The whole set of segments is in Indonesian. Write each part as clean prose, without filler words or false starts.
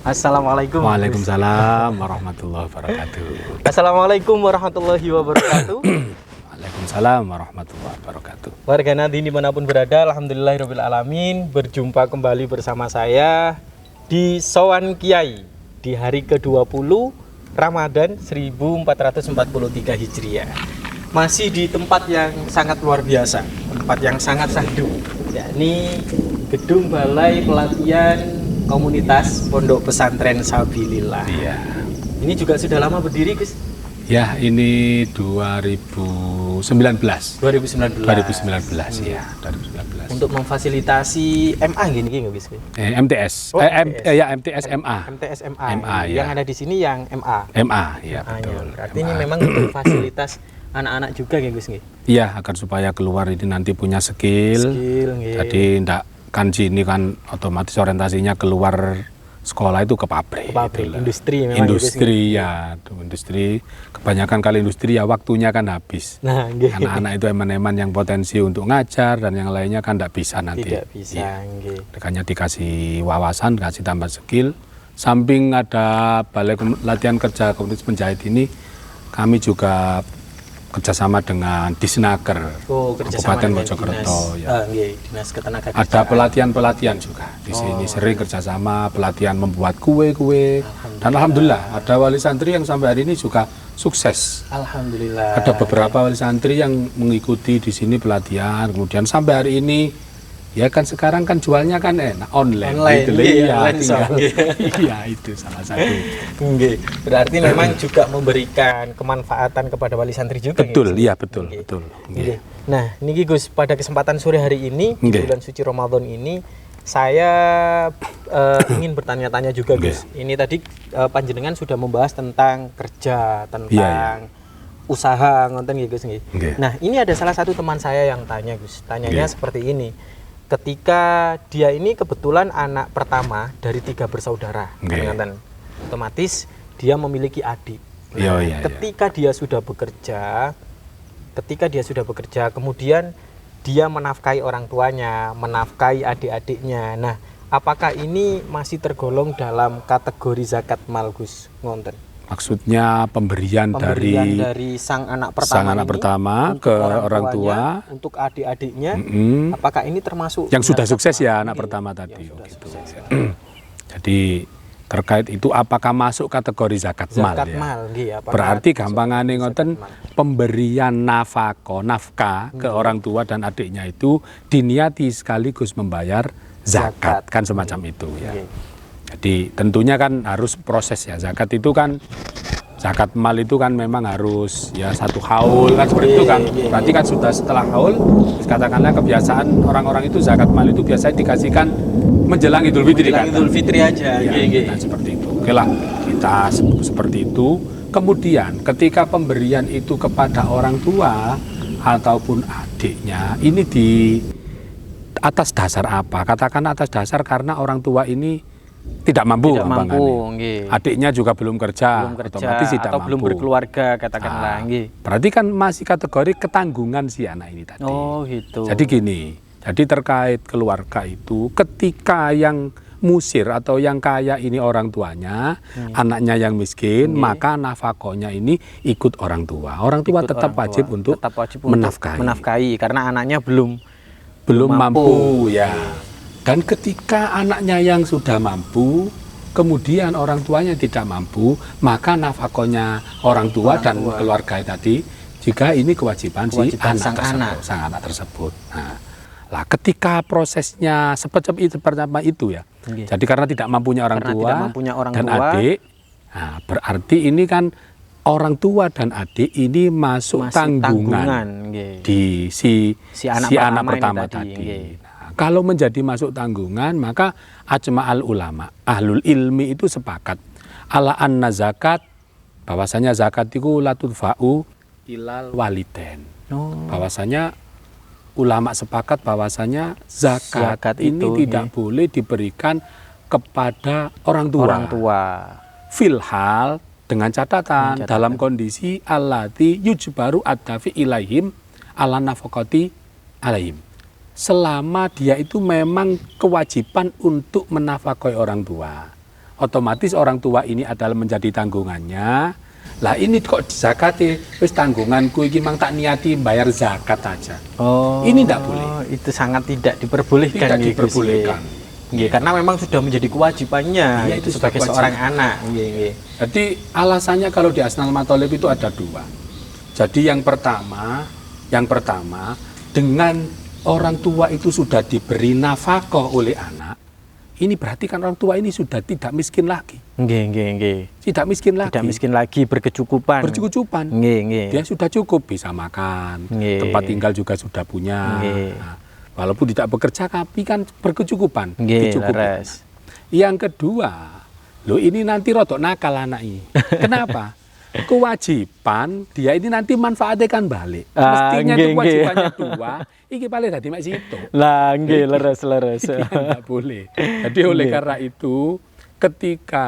Assalamualaikum. Waalaikumsalam warahmatullahi wabarakatuh. Assalamualaikum warahmatullahi wabarakatuh. Waalaikumsalam warahmatullahi wabarakatuh. Warga Nadine dimanapun berada, alhamdulillahirrahmanirrahim. Berjumpa kembali bersama saya di Sowan Kiai di hari ke-20 Ramadan 1443 Hijriah. Masih di tempat yang sangat luar biasa, tempat yang sangat syahdu, yakni Gedung Balai Pelatihan Komunitas Pondok Pesantren Sabilillah. Iya. Ini juga sudah lama berdiri, Gus? Ya, ini 2019. 2019 ya, 2019. Untuk memfasilitasi MA gini nggak Gus? MTS. Oh, MTS MA. MTS MA. MA, yang ya. ada di sini yang MA. MA, ya MA, betul. ya. Berarti MA. ini memang untuk fasilitas anak-anak juga ya Gus nggih? Iya, agar supaya keluar ini nanti punya skill. Nggih. Jadi ndak kan sini kan otomatis orientasinya keluar sekolah itu ke pabrik. Pabrik, gitu. industri memang. Industri ya, industri. Kebanyakan kali industri ya waktunya kan habis. Nah, nggih. Anak-anak itu eman-eman yang potensi untuk ngajar dan yang lainnya kan tidak bisa nanti. Tidak bisa, Ya. nggih. Makanya dikasih wawasan, kasih tambah skill. Samping ada balai latihan kerja komunitas penjahit ini, kami juga kerjasama dengan Disnaker, Oh, kerjasama Kabupaten dengan Mojokerto. dinas, Ya. nggih, Dinas Ketenaga Ada Kerjaan. pelatihan-pelatihan juga di sini, sering kerjasama pelatihan membuat kue-kue. Dan alhamdulillah ada wali santri yang sampai hari ini juga sukses. Alhamdulillah. Ada beberapa wali santri yang mengikuti di sini pelatihan, kemudian sampai hari ini ya kan sekarang kan jualnya kan enak online gitu loh. iya, Iya, online shop, tinggal. nggih. Iya, itu salah satu. Nggih. Berarti memang juga memberikan kemanfaatan kepada wali santri juga. Betul, nggih, Gus? iya betul, Nggih. betul. Nggih. Nah, niki Gus, pada kesempatan sore hari ini di Nggih. bulan suci Ramadan ini saya ingin bertanya-tanya juga, Nggih. Gus. Ini tadi panjenengan sudah membahas tentang kerja, tentang Iya, usaha, ngonten nggih, Gus nggih. Nggih. Nah, ini ada salah satu teman saya yang tanya, Gus. Tanyanya Nggih. seperti ini. Ketika dia ini kebetulan anak pertama dari 3 bersaudara, Nggih. ngoten. Otomatis dia memiliki adik. Iya, iya, iya. Ketika dia sudah bekerja, kemudian dia menafkahi orang tuanya, menafkahi adik-adiknya. Nah, apakah ini masih tergolong dalam kategori zakat mal, Gus? Ngonten. Maksudnya pemberian Dari sang anak pertama, sang anak pertama untuk ke orang tuanya, tua, untuk adik-adiknya, Mm-mm. apakah ini termasuk yang sudah zakat sukses mal? ya anak Iya, pertama yang tadi. sudah Gitu. sukses, ya. Jadi terkait itu apakah masuk kategori zakat mal Zakat ya? mal, nggih, apakah Berarti masuk gampangane zakat ngoten mal? pemberian nafkah ke orang tua dan adiknya itu diniati sekaligus membayar zakat kan semacam itu ya. Nggih. Jadi tentunya kan harus proses ya. Zakat itu kan zakat mal itu kan memang harus ya 1 haul kan seperti itu kan. Berarti kan sudah setelah haul, katakanlah kebiasaan orang-orang itu zakat mal itu biasanya dikasihkan menjelang Idul Fitri kan. Idul Fitri aja, Ya, nggih, nggih. nah, seperti itu. Oke lah, kita seperti itu. Kemudian ketika pemberian itu kepada orang tua ataupun adiknya, ini di atas dasar apa? Katakan atas dasar karena orang tua ini tidak mampu, Tidak mampu, gampangannya. nggih. Adiknya juga belum kerja, otomatis tidak atau mampu. belum berkeluarga, katakanlah, Ah, nggih. berarti kan masih kategori ketanggungan si anak ini tadi. Oh, gitu. Jadi gini, jadi terkait keluarga itu ketika yang musir atau yang kaya ini orang tuanya, anaknya yang miskin, maka nafkahnya ini ikut orang tua. Orang tua Ikut tetap orang wajib tua. untuk Tetap wajib untuk menafkahi karena anaknya belum mampu ya. Dan ketika anaknya yang sudah mampu, kemudian orang tuanya tidak mampu, maka nafkahnya orang tua dan keluarga tadi, jika ini kewajiban si sang anak tersebut. Nah, lah ketika prosesnya seperti itu ya. Nggih. Jadi karena tidak mampunya orang Karena tua tidak mampunya orang dan tua, adik, nah, berarti ini kan orang tua dan adik ini masuk masih tanggungan nggih. di si anak pertama ini tadi. nggih. Nah, kalau menjadi masuk tanggungan, maka ajma'al ulama, ahlul ilmi itu sepakat ala anna zakat, bahwasanya zakat itu la tudfa'u ilal waliden. Oh. Bahwasanya ulama sepakat bahwasanya zakat ini itu, tidak boleh diberikan kepada orang tua. Orang tua. Filhal dengan catatan dalam kondisi allati yujbaru ad-dafi ilaihim ala nafaqati alaihim. Selama dia itu memang kewajiban untuk menafkahi orang tua. otomatis orang tua ini adalah menjadi tanggungannya. Lah ini kok zakate wis tanggunganku iki mang tak niati bayar zakat aja. Oh, ini tidak boleh. Itu sangat tidak diperbolehkan. Tidak diperbolehkan. Nggih, karena memang sudah menjadi kewajibannya Iya, itu itu sebagai sudah seorang kewajiban. anak. Nggih, nggih. Jadi alasannya kalau di Asnal Matolib itu ada dua. Jadi yang pertama dengan orang tua itu sudah diberi nafkah oleh anak, ini berarti kan orang tua ini sudah tidak miskin lagi. Nggih, nggih, nggih. Tidak miskin lagi. Tidak miskin lagi, berkecukupan. Bercukupan. Nggih, nggih. Dia sudah cukup bisa makan, Nggih. tempat tinggal juga sudah punya. Nggih. Nah, walaupun tidak bekerja tapi kan berkecukupan. Nggih, dicukupi. leres. Yang kedua, lo ini nanti rodok nakal anak ini. Kenapa? Kewajiban dia ini nanti manfaatnya kan balik. Mestinya nggih, itu kewajibannya nggih. dua, iki paling dadi mek situ. Lah, nggih, leres. Tidak boleh. Jadi oleh Nggih. karena itu ketika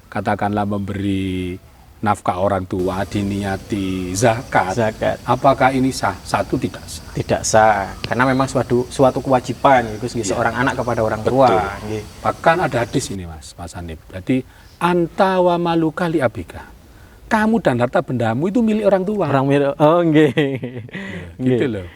katakanlah memberi nafkah orang tua diniati zakat, apakah ini sah? Satu tidak sah. Tidak sah, karena memang suatu kewajiban itu seorang anak kepada orang tua. Nggih. Bahkan ada hadis ini Mas Hanif. Jadi anta wa maluka li abika. Kamu dan harta bendamu itu milik orang tua. Orang milik, oh nggih. Gitu loh.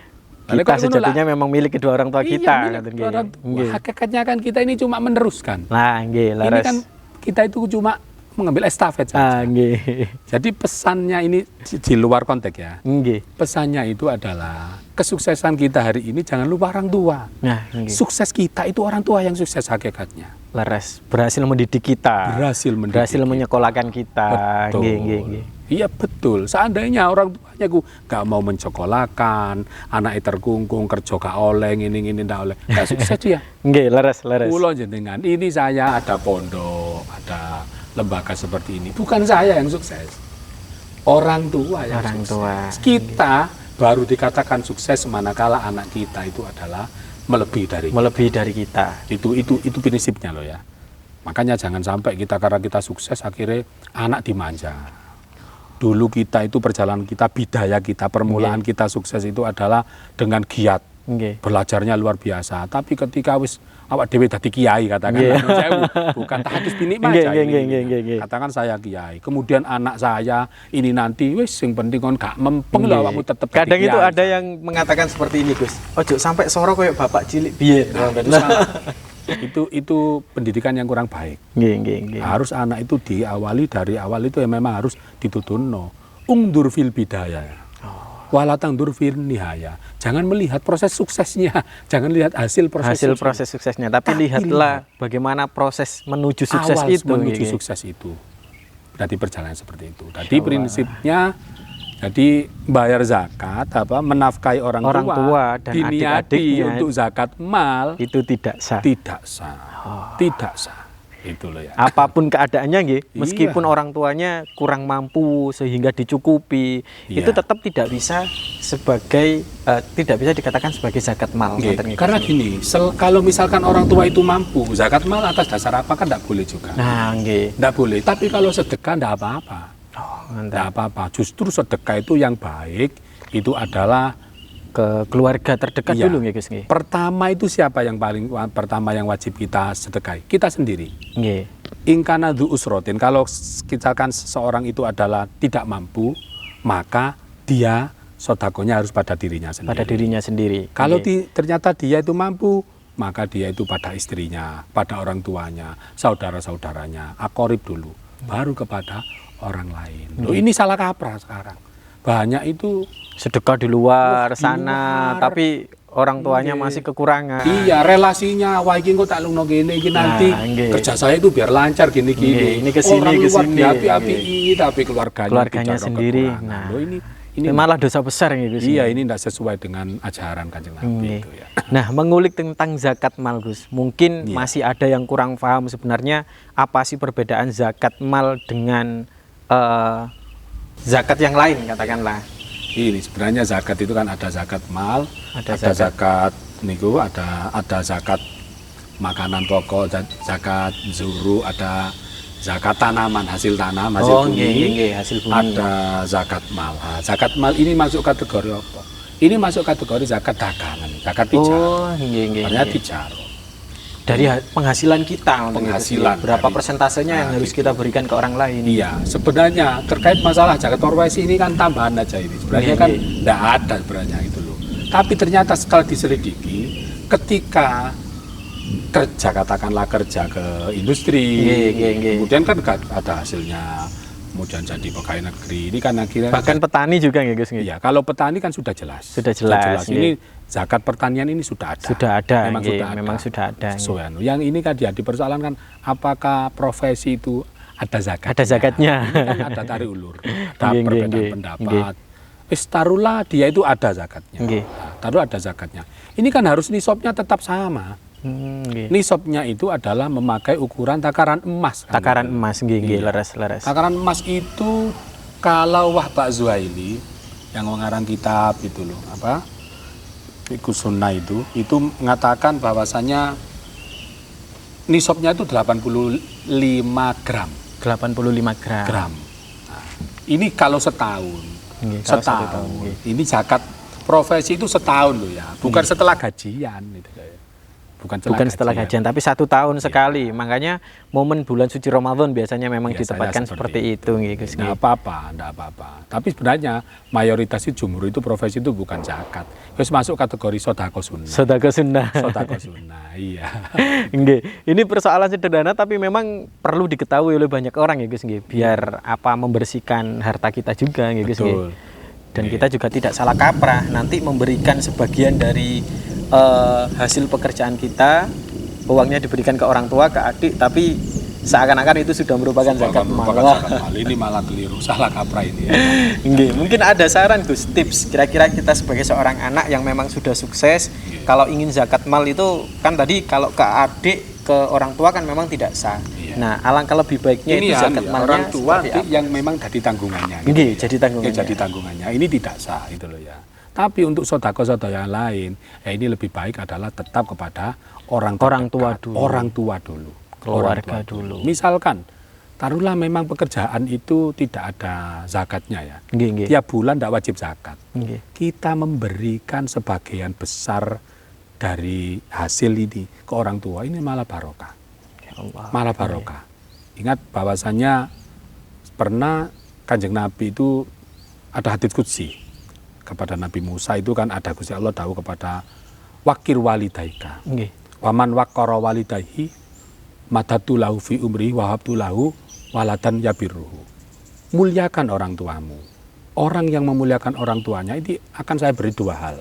Kita sejatinya memang milik kedua orang tua kita. Iya, milik orang tua. Hakikatnya kan kita ini cuma meneruskan. Nah, nggih, Ini leres. kan kita itu cuma mengambil estafet saja. Nggih. Jadi pesannya ini di luar konteks ya. Nggih. Pesannya itu adalah kesuksesan kita hari ini jangan lupa orang tua. Nah, nggih. Sukses kita itu orang tua yang sukses hakikatnya. Leres, berhasil mendidik kita. Berhasil mendidik kita. menyekolahkan kita. Betul. Nggih. Iya betul. Seandainya orang tuanya ku gak mau mencekolahkan, anaknya terkungkung, kerja gak oleh, ini ndak oleh, gak sukses dia. Nggih, leres. Kulo jenengan, ini saya ada pondok, ada lembaga seperti ini. Bukan saya yang sukses, orang tua yang Orang sukses. tua. Kita baru dikatakan sukses manakala anak kita itu adalah melebihi dari kita. itu prinsipnya loh ya. Makanya jangan sampai kita karena kita sukses akhirnya anak dimanja. Dulu kita itu perjalanan kita, bidaya kita, permulaan kita sukses itu adalah dengan giat. Nggih. Belajarnya luar biasa. Tapi ketika wis awak dhewe dadi kiai katakan, bukan tahadus bini maja ini. Katakan saya kiai. Kemudian anak saya ini nanti wis sing penting kon gak mempeng lho awakmu tetep dadi Kadang itu kiai. ada yang mengatakan seperti ini, Gus. Ojo sampai soro koyo bapak cilik biyen. Itu pendidikan yang kurang baik. Nggih. Harus anak itu diawali dari awal itu ya memang harus ditutunno. Ungdur fil bidaya. Walatang dur fil nihaya. Jangan melihat proses suksesnya, jangan lihat hasil proses suksesnya, tapi lihatlah bagaimana proses menuju sukses awal itu. menuju sukses itu. Berarti perjalanan seperti itu. Jadi prinsipnya jadi bayar zakat menafkahi orang tua dan diniati adik-adiknya untuk zakat mal itu tidak sah. Tidak sah. Itu loh ya. Apapun keadaannya nggih, Iya. meskipun orang tuanya kurang mampu sehingga dicukupi, Iya. itu tetap tidak bisa dikatakan sebagai zakat mal. Karena gini, kalau misalkan orang tua itu mampu, zakat mal atas dasar apa kan tidak boleh juga. Nah, nggih. Tidak boleh. Tapi kalau sedekah tidak apa-apa. Tidak apa-apa. Justru sedekah itu yang baik itu adalah ke keluarga terdekat Iya. dulu nggih, Gus nggih. Pertama itu siapa yang paling pertama yang wajib kita sedekahi? Kita sendiri. Nggih. Ingkana dzu usrotin. Kalau misalkan seseorang itu adalah tidak mampu, maka dia sodakonya harus pada dirinya sendiri. Kalau ternyata dia itu mampu, maka dia itu pada istrinya, pada orang tuanya, saudara-saudaranya, akorib dulu, baru kepada orang lain. Loh, ini salah kaprah sekarang. Banyak itu Sedekah di luar sana, tapi orang tuanya masih kekurangan. Iya, relasinya wah iki kok tak lungno kene iki nanti nggih. kerja saya itu biar lancar gini-gini. Ini kesini, orang luar kesini. diapi-api tapi keluarganya bicara sendiri. kekurangan. Nah, Loh, ini malah dosa besar nih, Gus. iya, ini tidak sesuai dengan ajaran Kanjeng Nabi itu ya. Nah, mengulik tentang zakat mal, Gus. Mungkin masih ada yang kurang paham sebenarnya apa sih perbedaan zakat mal dengan zakat yang lain katakanlah. Ini sebenarnya zakat itu kan ada zakat mal, ada zakat niku, ada zakat makanan pokok, zakat zuru, ada zakat tanaman, hasil tanam, hasil bumi, hasil bumi. ada zakat mal. Nah, zakat mal ini masuk kategori apa? Ini masuk kategori zakat dagangan, zakat tijarah. Oh, Artinya tijarah. dari penghasilan kita. Penghasilan berapa dari- persentasenya yang harus kita berikan ke orang lain. Iya, sebenarnya terkait masalah zakat profesi ini kan tambahan aja ini. Sebenarnya Iya, kan iya. tidak ada sebenarnya itu loh. Tapi ternyata setelah diselidiki, ketika kerja katakanlah kerja ke industri, Iya. kemudian kan ada hasilnya, kemudian jadi pegawai negeri. Ini kan akhirnya Bahkan petani juga ya Gus. iya, kalau petani kan sudah jelas. Sudah jelas, Ini zakat pertanian ini sudah ada. Sudah ada, Memang nggih, sudah ada. memang sudah ada, Sesuai anu. Yang ini kan dia dipersoalkan apakah profesi itu ada zakatnya? Ada zakatnya. Ini kan ada tarik ulur, ada Nggih, perbedaan nggih, pendapat. Taruhlah dia itu ada zakatnya. Nggih. Nah, taruh ada zakatnya. Ini kan harus nisabnya tetap sama. Nggih. Nisabnya itu adalah memakai ukuran takaran emas. kan Takaran gitu. emas nggih, Iya. leres. Takaran emas itu kalau Wahbak Zuhaili yang mengarang kitab itu loh, apa? Fiqh Sunnah itu mengatakan bahwasanya nisabnya itu 85 gram. 85 gram. Nah, ini kalau setahun. Nggih, kalau satu Setahun. tahun, nggih. Ini zakat profesi itu setahun loh ya, bukan setelah gajian itu ya. Bukan setelah gajian, tapi 1 tahun sekali. Makanya momen bulan suci Ramadan biasanya memang Biasanya ditempatkan seperti itu nggih, Gus. Nggak apa-apa. Tapi sebenarnya mayoritas itu jumhur itu profesi itu bukan zakat. Terus masuk kategori sodako sunnah. Sedekah sunnah. Sodako sunnah, iya. Nggih. Ini persoalan sederhana tapi memang perlu diketahui oleh banyak orang ya Gus nggih. Biar apa membersihkan harta kita juga nggih Gus nggih. Betul. Dan Nggih. kita juga tidak salah kaprah nanti memberikan sebagian dari hasil pekerjaan kita, uangnya diberikan ke orang tua, ke adik, tapi seakan-akan itu sudah merupakan zakat mal. Merupakan Wah. zakat mal. Ini malah keliru, salah kaprah ini ya. Nggih, mungkin ada saran Gus, tips kira-kira kita sebagai seorang anak yang memang sudah sukses, kalau ingin zakat mal itu kan tadi kalau ke adik, ke orang tua kan memang tidak sah. Iya. Nah, alangkah lebih baiknya Ini itu ya, zakat malnya orang tua seperti apa? yang memang jadi tanggungannya. Nggih, ya. jadi tanggungannya. Ya, jadi tanggungannya. Ini tidak sah itu loh ya. Tapi untuk sodako-sodako yang lain, ya ini lebih baik adalah tetap kepada orang tua terdekat, dulu. orang tua dulu, Keluarga Orang tua dulu. Misalkan, taruhlah memang pekerjaan itu tidak ada zakatnya ya. Nggih, nggih. Tiap bulan tidak wajib zakat. Nggih. Kita memberikan sebagian besar dari hasil ini ke orang tua, ini malah barokah. Ya Allah. Malah barokah. Ingat bahwasannya pernah Kanjeng Nabi itu ada hadits qudsi kepada Nabi Musa itu kan ada Gusti Allah tahu kepada wakir walidaika. Nggih. Waman waqqara walidayhi madatu lahu fi umri wa habtu lahu waladan yabirruhu. Muliakan orang tuamu. Orang yang memuliakan orang tuanya ini akan saya beri 2 hal.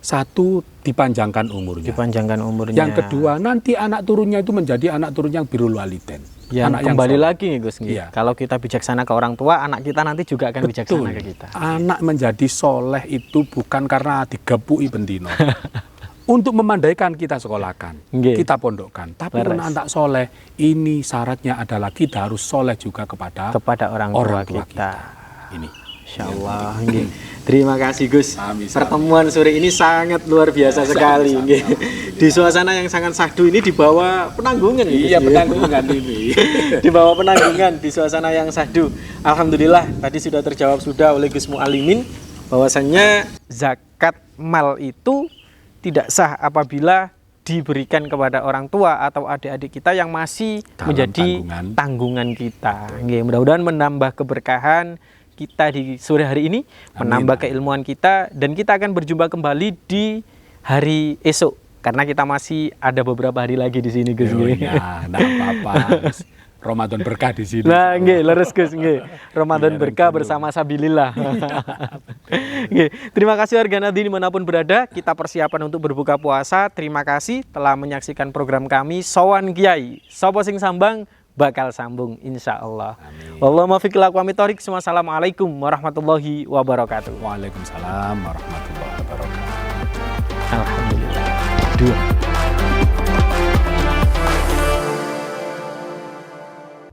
Satu, dipanjangkan umurnya. Dipanjangkan umurnya. Yang kedua, nanti anak turunnya itu menjadi anak turun yang birrul waliden. yang anak kembali soleh. lagi nih Gus nggih. Iya. Kalau kita bijaksana ke orang tua, anak kita nanti juga akan bijaksana ke kita. Anak menjadi soleh itu bukan karena digepui bendino. Untuk memandaikan kita sekolahkan, Nggih. kita pondokkan. Tapi Leres. kalau anak soleh, ini syaratnya adalah kita harus soleh juga kepada Kepada orang tua kita. Ini. Insya Allah. Nggih. Terima kasih Gus. Sami-sami. Pertemuan sore ini sangat luar biasa sekali. Nggih. Di suasana yang sangat syahdu ini di bawah penanggungan. ya, Gus, Iya, ya? penanggungan ini. Di bawah penanggungan di suasana yang syahdu. Alhamdulillah tadi sudah terjawab sudah oleh Gus Mualimin bahwasannya zakat mal itu tidak sah apabila diberikan kepada orang tua atau adik-adik kita yang masih Dalam menjadi tanggungan kita. Nggih, mudah-mudahan menambah keberkahan kita di sore hari ini, menambah keilmuan kita, dan kita akan berjumpa kembali di hari esok karena kita masih ada beberapa hari lagi di sini Gus. Nggih. Ya, enggak apa-apa. Ramadan berkah di sini. Nah, nggih, leres Gus, nggih. Ramadan berkah bersama sabilillah. Nggih, terima kasih warga Nadine dimanapun berada. Kita persiapan untuk berbuka puasa. Terima kasih telah menyaksikan program kami Sowan Kiai. Sopo sing sambang bakal sambung insya Allah. Wallahu muwaffiq ila aqwamit thoriq. Wassalamualaikum warahmatullahi wabarakatuh. Waalaikumsalam warahmatullahi wabarakatuh.